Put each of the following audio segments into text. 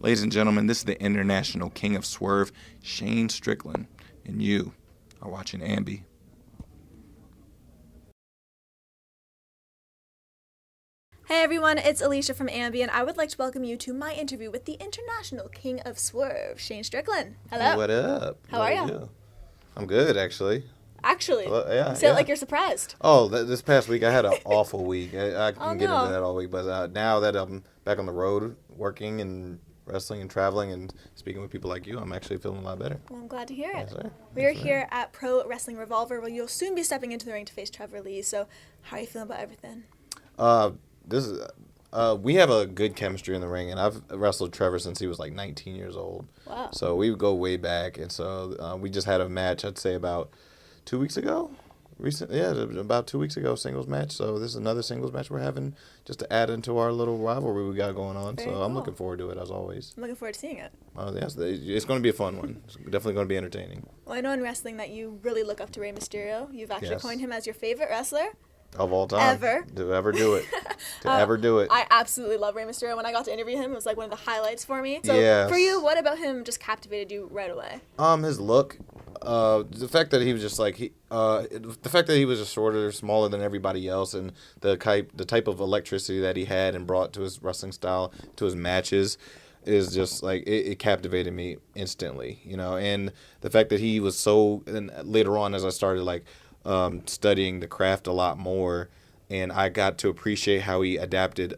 Ladies and gentlemen, this is the International King of Swerve, Shane Strickland, and you are watching AMBY. Hey everyone, it's Alicia from AMBY, and I would like to welcome you to my interview with the International King of Swerve, Shane Strickland. Hello. Hey, what up? How are you? I'm good, actually. Actually? Well, yeah. Say it like you're surprised. Oh, this past week I had an awful week. I can Oh, get no. into that all week, but now that I'm back on the road working and wrestling and traveling and speaking with people like you, I'm actually feeling a lot better. Well, I'm glad to hear it. Yes, sir. We're Yes, sir. here at Pro Wrestling Revolver, where you'll soon be stepping into the ring to face Trevor Lee. So, how are you feeling about everything? We have a good chemistry in the ring, and I've wrestled Trevor since he was like 19 years old. Wow. So we go way back, and so we just had a match, I'd say about 2 weeks ago. About 2 weeks ago, singles match. So this is another singles match we're having just to add into our little rivalry we got going on. Very so I'm cool. looking forward to it, as always. I'm looking forward to seeing it. Yes, it's going to be a fun one. It's definitely going to be entertaining. Well, I know in wrestling that you really look up to Rey Mysterio. You've actually Yes. coined him as your favorite wrestler. Of all time. Ever. To ever do it. Ever do it. I absolutely love Rey Mysterio. When I got to interview him, it was like one of the highlights for me. So Yes. for you, what about him just captivated you right away? His look, the fact that he was just like the fact that he was just shorter, smaller than everybody else, and the type of electricity that he had and brought to his wrestling style, to his matches, is just like it captivated me instantly, and the fact that he was so. And later on, as I started studying the craft a lot more, and I got to appreciate how he adapted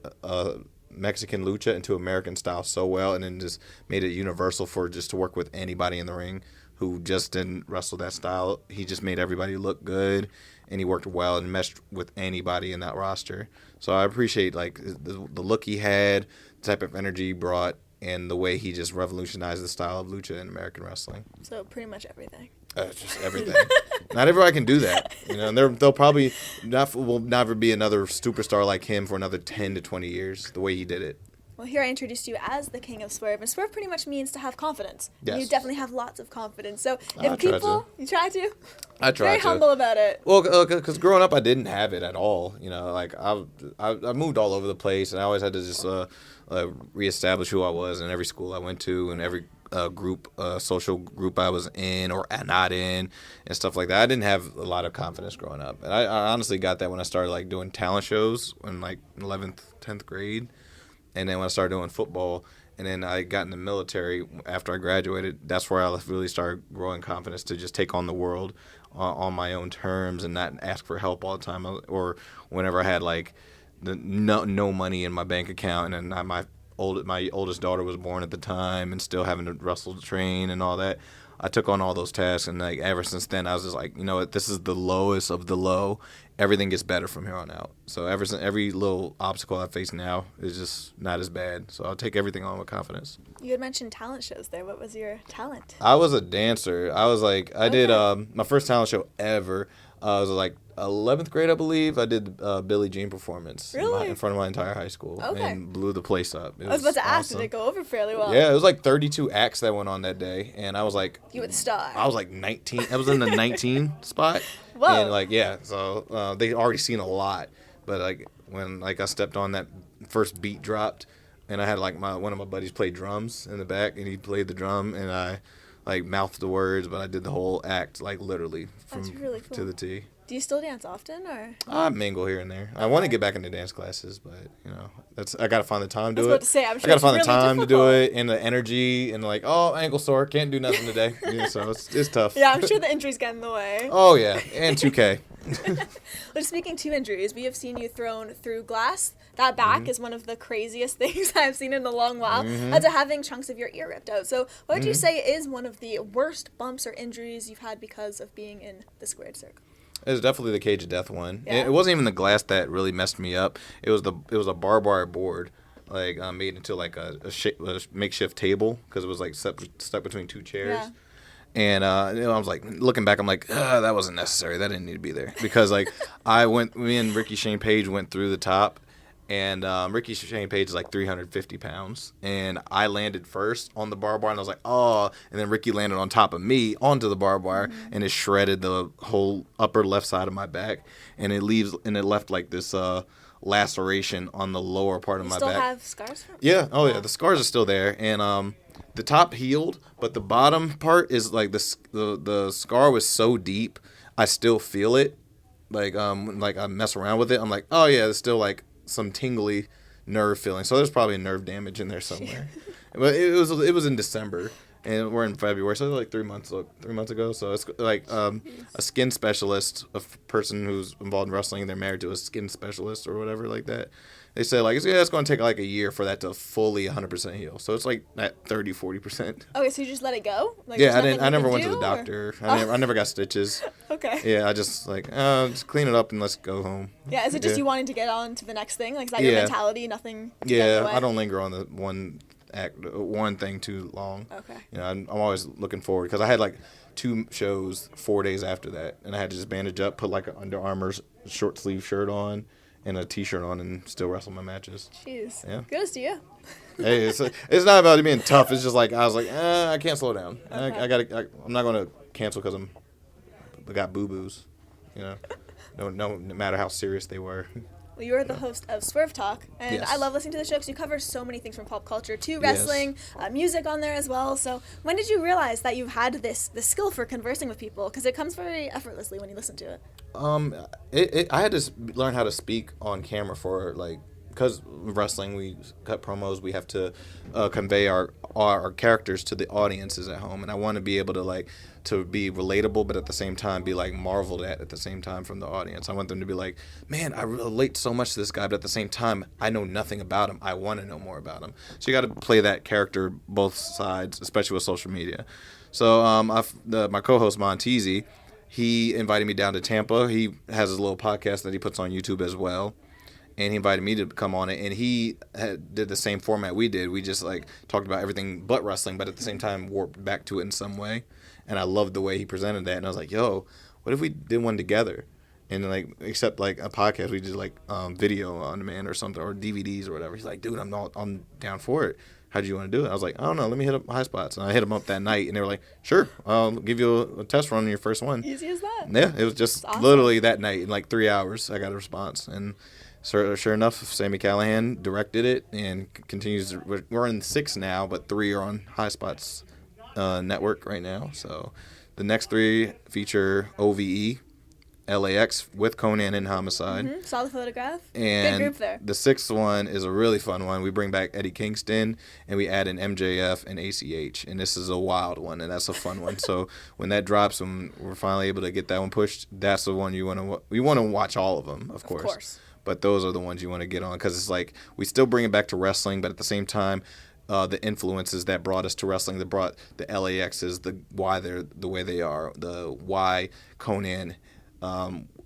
Mexican lucha into American style so well, and then just made it universal for just to work with anybody in the ring who just didn't wrestle that style. He just made everybody look good, and he worked well and meshed with anybody in that roster. So I appreciate the look he had, the type of energy he brought, and the way he just revolutionized the style of lucha in American wrestling. So pretty much everything. Just everything. Not everybody can do that, and they'll probably will never be another superstar like him for another 10 to 20 years. The way he did it. Well, here I introduced you as the King of Swerve, and Swerve pretty much means to have confidence. Yes. And you definitely have lots of confidence. So I if try people, to. you try to? I try Very to. humble about it. Well, because growing up, I didn't have it at all. I moved all over the place, and I always had to just reestablish who I was in every school I went to and every social group I was in or not in, and stuff like that. I didn't have a lot of confidence growing up, and I honestly got that when I started doing talent shows in 11th, 10th grade, and then when I started doing football. And then I got in the military after I graduated. That's where I really started growing confidence to just take on the world on my own terms and not ask for help all the time. Or whenever I had no money in my bank account, and then my oldest daughter was born at the time, and still having to wrestle, train, and all that. I took on all those tasks, and ever since then, I was just like, you know what, this is the lowest of the low. Everything gets better from here on out. So every little obstacle I face now is just not as bad. So I'll take everything on with confidence. You had mentioned talent shows there. What was your talent? I was a dancer. I did my first talent show ever. I was 11th grade, I believe. I did Billie Jean performance Really? in front of my entire high school, Okay. and blew the place up. I was about to ask, awesome. did it go over fairly well? Yeah, it was 32 acts that went on that day, and I was You were the star. I was 19. I was in the 19 spot. Whoa. And so they already seen a lot, but when I stepped on that first beat dropped, and I had one of my buddies play drums in the back, and he played the drum, and I mouthed the words, but I did the whole act literally from That's really cool. to the T. Do you still dance often, or? I mingle here and there. I want to get back into dance classes, but I gotta find the time to do I was it. about to say, I'm sure I gotta it's find the really time to do difficult. it, and the energy, and ankle sore, can't do nothing today. So it's tough. Yeah, I'm sure the injuries get in the way. Oh yeah, and 2K. Well, speaking to injuries, we have seen you thrown through glass. That back is one of the craziest things I've seen in a long while. As to having chunks of your ear ripped out. So what would you say is one of the worst bumps or injuries you've had because of being in the squared circle? It was definitely the cage of death one. Yeah? It wasn't even the glass that really messed me up. It was a barbed wire board, made into a makeshift table because it was stuck between two chairs. Yeah. And I was looking back, I'm that wasn't necessary. That didn't need to be there because me and Ricky Shane Page went through the top. And Ricky Shane Page is 350 pounds. And I landed first on the barbed wire, and I was oh. And then Ricky landed on top of me onto the barbed wire, and it shredded the whole upper left side of my back. And it left this laceration on the lower part of You my still back. have scars from it? Yeah. Oh yeah. The scars are still there, and the top healed, but the bottom part is like the scar was so deep, I still feel it. Like I mess around with it, I'm like, oh yeah, there's still like some tingly nerve feeling. So there's probably nerve damage in there somewhere. But it was in December, and we're in February, so like 3 months ago. So it's like a skin specialist, a person who's involved in wrestling, they're married to a skin specialist or whatever like that. They say like it's going to take like a year for that to fully 100% heal. So it's like at 30-40%. Okay, so you just let it go? Like, Yeah, there's I nothing never you went can to the do, or- doctor. I never got stitches. Okay. Yeah, I just like just clean it up and let's go home. Yeah, is it just Yeah. you wanting to get on to the next thing? Like, is that your Yeah. mentality? Nothing to get in Yeah, the way? I don't linger on the one thing too long. Okay. You know, I'm always looking forward because I had like 2 shows 4 days after that, and I had to just bandage up, put like an Under Armour short sleeve shirt on and a t-shirt on, and still wrestle my matches. Jeez. Yeah. Kudos to you. Hey, it's not about it being tough. It's just like I was like, I can't slow down. Okay. I'm not gonna cancel because I got boo boos. You know, no matter how serious they were. Well, you're the host of Swerve Talk, and Yes. I love listening to the show because you cover so many things from pop culture to wrestling, music on there as well. So when did you realize that you had this skill for conversing with people? Because it comes very effortlessly when you listen to it. I had to learn how to speak on camera for like, because wrestling, we cut promos, we have to convey our characters to the audiences at home, and I want to be able to like to be relatable, but at the same time be like marveled at the same time from the audience. I want them to be like, man, I relate so much to this guy, but at the same time, I know nothing about him. I want to know more about him. So you got to play that character both sides, especially with social media. So my co-host Montezi, he invited me down to Tampa. He has his little podcast that he puts on YouTube as well. And he invited me to come on it, and he did the same format we did. We just like talked about everything but wrestling, but at the same time warped back to it in some way. And I loved the way he presented that. And I was like, yo, what if we did one together? And like, except like a podcast, we did like video on demand or something, or DVDs or whatever. He's like, dude, I'm down for it. How do you want to do it? I was like, I don't know. Let me hit up High Spots. And I hit them up that night, and they were like, sure, I'll give you a test run on your first one. Easy as that. Yeah, it was just That's awesome. literally that night. In like 3 hours, I got a response. And sure enough, Sami Callihan directed it and continues. We're in 6 now, but 3 are on High Spots network right now. So the next 3 feature OVE, LAX with Conan and Homicide. Mm-hmm. Saw the photograph. And Good group there. the 6th one is a really fun one. We bring back Eddie Kingston, and we add in MJF and ACH. And this is a wild one, and that's a fun one. So when that drops, when we're finally able to get that one pushed, that's the one you want to. We want to watch all of them, of course. Of course. But those are the ones you want to get on because it's like we still bring it back to wrestling, but at the same time, the influences that brought us to wrestling, that brought the LAXs, the why they're the way they are, the why Conan.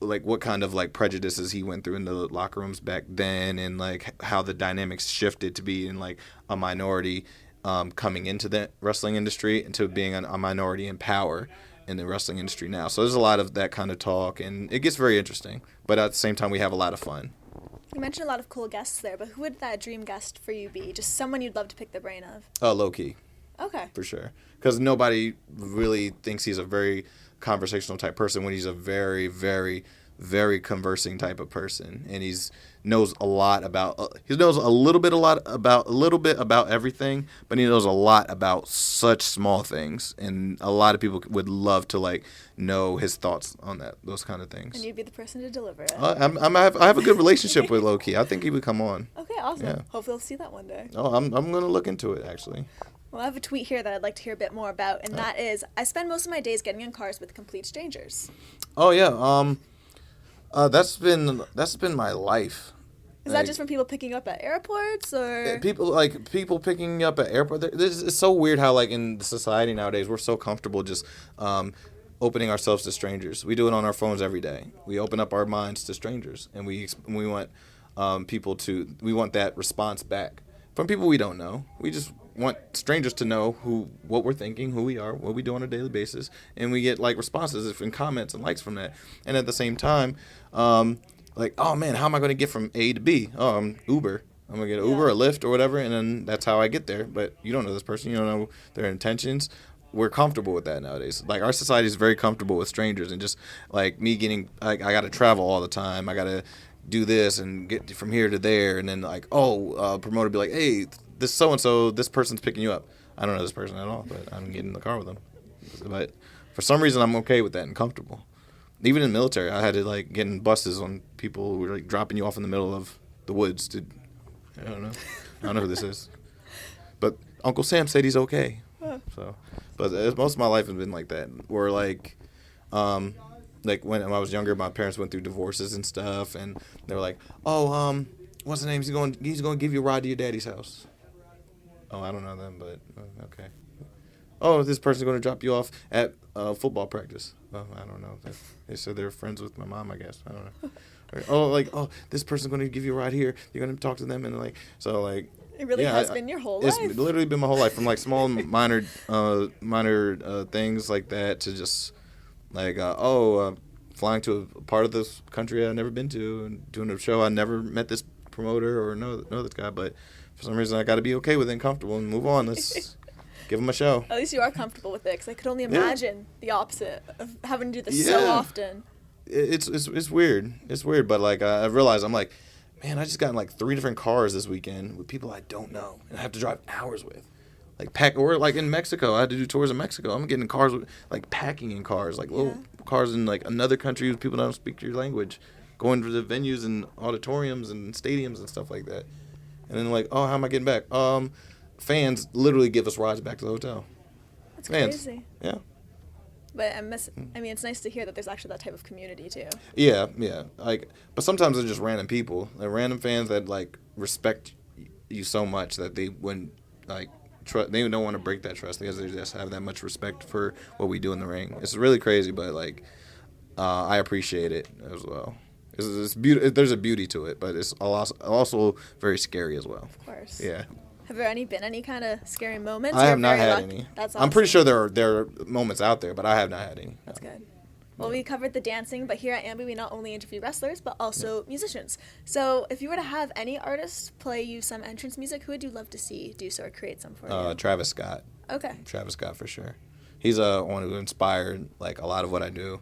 Like what kind of like prejudices he went through in the locker rooms back then, and like how the dynamics shifted to being like a minority coming into the wrestling industry into being a minority in power in the wrestling industry now. So there's a lot of that kind of talk, and it gets very interesting. But at the same time, we have a lot of fun. You mentioned a lot of cool guests there, but who would that dream guest for you be? Just someone you'd love to pick the brain of. Low key. Okay. For sure. Because nobody really thinks he's a very conversational type person when he's a very, very, very conversing type of person. And knows a lot about he knows a little bit about everything, but he knows a lot about such small things. And a lot of people would love to like know his thoughts on those kind of things. And you'd be the person to deliver it. I have a good relationship with Low-Key. I think he would come on. Okay, awesome. Yeah. Hopefully we'll see that one day. Oh, I'm gonna look into it actually. Well, I have a tweet here that I'd like to hear a bit more about, and that is, I spend most of my days getting in cars with complete strangers. Oh yeah, that's been my life. Is that just from people picking up at airports, or People picking me up at airport? It's so weird how like in society nowadays we're so comfortable just opening ourselves to strangers. We do it on our phones every day. We open up our minds to strangers, and we want we want that response back from people we don't know. We just want strangers to know what we're thinking, who we are, what we do on a daily basis, and we get like responses and comments and likes from that. And at the same time, like, oh man, how am I going to get from A to B? Oh, I'm Uber. I'm going to get an Uber, a Lyft, or whatever, and then that's how I get there. But you don't know this person. You don't know their intentions. We're comfortable with that nowadays. Like, our society is very comfortable with strangers, and just like me I got to travel all the time. I got to do this and get from here to there, and then like, promoter be like, hey, this so and so, this person's picking you up. I don't know this person at all, but I'm getting in the car with them. But for some reason, I'm okay with that and comfortable. Even in the military, I had to like get in buses on people who were like dropping you off in the middle of the woods. I don't know who this is, but Uncle Sam said he's okay. So, but most of my life has been like that. Where like when I was younger, my parents went through divorces and stuff, and they were like, what's the name? He's going to give you a ride to your daddy's house. Oh, I don't know them, but okay. Oh, this person's going to drop you off at football practice. Oh, I don't know. They said they're friends with my mom, I guess. I don't know. This person's going to give you a ride here. You're going to talk to them, and like, so like. It really has been your whole life. It's literally been my whole life, from like small minor things like that to just like flying to a part of this country I've never been to and doing a show. I never met this promoter or know this guy, but for some reason I got to be okay with it and comfortable and move on. Let's give him a show. At least you are comfortable with it, because I could only imagine the opposite of having to do this so often. It's weird. It's weird, but like I realized, I'm like, man, I just got in like 3 different cars this weekend with people I don't know and I have to drive hours with. Or like in Mexico, I had to do tours in Mexico. I'm getting in cars with, like, packing in cars, like little cars in like another country with people that don't speak your language, going to the venues and auditoriums and stadiums and stuff like that. And then like, how am I getting back? Fans literally give us rides back to the hotel. That's crazy. Yeah. But it's nice to hear that there's actually that type of community too. Yeah. Like, but sometimes they're just random people, like random fans that like respect you so much that they wouldn't like. They don't want to break that trust because they just have that much respect for what we do in the ring. It's really crazy, but like, I appreciate it as well. It's there's a beauty to it, but it's also very scary as well. Of course. Yeah. Have there been any kind of scary moments? I have not had any. That's awesome. I'm pretty sure there are moments out there, but I have not had any. That's good. Well, we covered the dancing, but here at AMBY, we not only interview wrestlers, but also musicians. So if you were to have any artist play you some entrance music, who would you love to see do so or create some for you? Travis Scott. Okay. Travis Scott for sure. He's one who inspired like a lot of what I do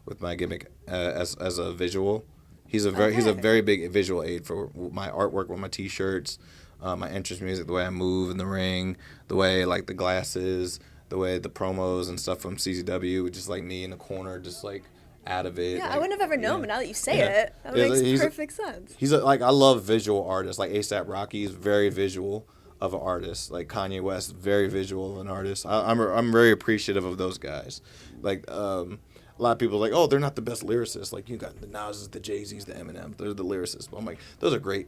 with my gimmick as a visual. He's a very big visual aid for my artwork with my T-shirts, my entrance music, the way I move in the ring, the way like the glasses, the way the promos and stuff from CZW, just like me in the corner, just like out of it. Yeah, like, I wouldn't have ever known, but now that you say it, that makes perfect sense. He's I love visual artists. Like A$AP Rocky is very visual of an artist. Like Kanye West, very visual of an artist. I'm very appreciative of those guys. Like a lot of people are like, oh, they're not the best lyricists. Like you got the Nas's, the Jay-Z's, the Eminem. They're the lyricists. But I'm like, those are great,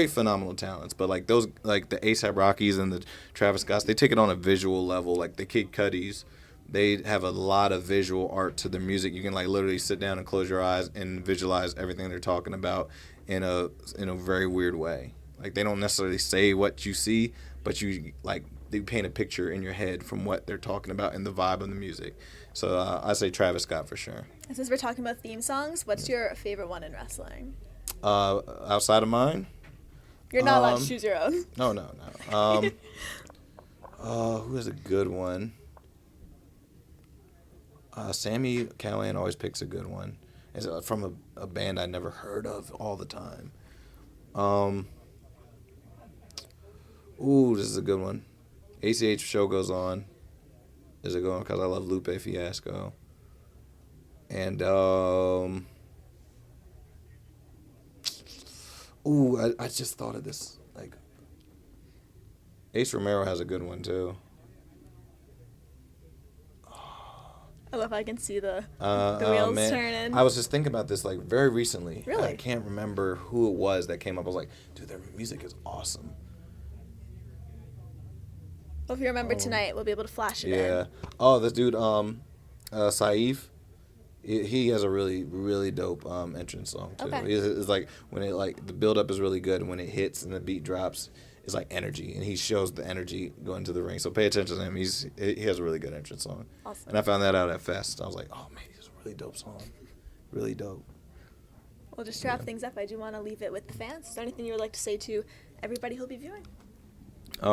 phenomenal talents. But like those, like the A$AP Rockies and the Travis Scotts, they take it on a visual level. Like the Kid Cudis, they have a lot of visual art to their music. You can like literally sit down and close your eyes and visualize everything they're talking about in a very weird way. Like they don't necessarily say what you see, but they paint a picture in your head from what they're talking about and the vibe of the music. So I say Travis Scott for sure. And since we're talking about theme songs, what's your favorite one in wrestling? Outside of mine? You're not allowed to choose your own. No. Who has a good one? Sami Callihan always picks a good one. It's from a band I never heard of all the time. This is a good one. ACH Show Goes On is a good one because I love Lupe Fiasco. And I just thought of this. Like Ace Romero has a good one too. I love how I can see the wheels turning. I was just thinking about this like very recently. Really? I can't remember who it was that came up. I was like, dude, their music is awesome. Well, if you remember tonight, we'll be able to flash it in. Yeah. Oh, this dude, Saif. He has a really, really dope entrance song too. Okay. It's like when it like the build up is really good, and when it hits and the beat drops, it's like energy, and he shows the energy going to the ring. So pay attention to him. He has a really good entrance song. Awesome. And I found that out at Fest. I was like, oh man, he's a really dope song, really dope. Well, just to wrap things up, I do want to leave it with the fans. Is there anything you would like to say to everybody who'll be viewing?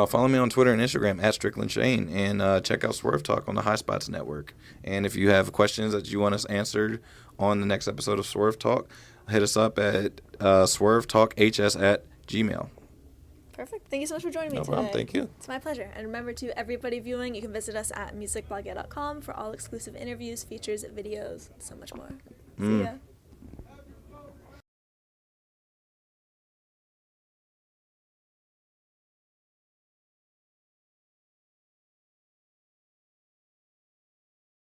Follow me on Twitter and Instagram at Strickland Shane, and check out Swerve Talk on the High Spots Network. And if you have questions that you want us answered on the next episode of Swerve Talk, hit us up at swervetalkhs@gmail.com. Perfect. Thank you so much for joining me No today. problem. Thank you. It's my pleasure. And remember, to everybody viewing, you can visit us at musicblogger.com for all exclusive interviews, features, videos, and so much more. See ya.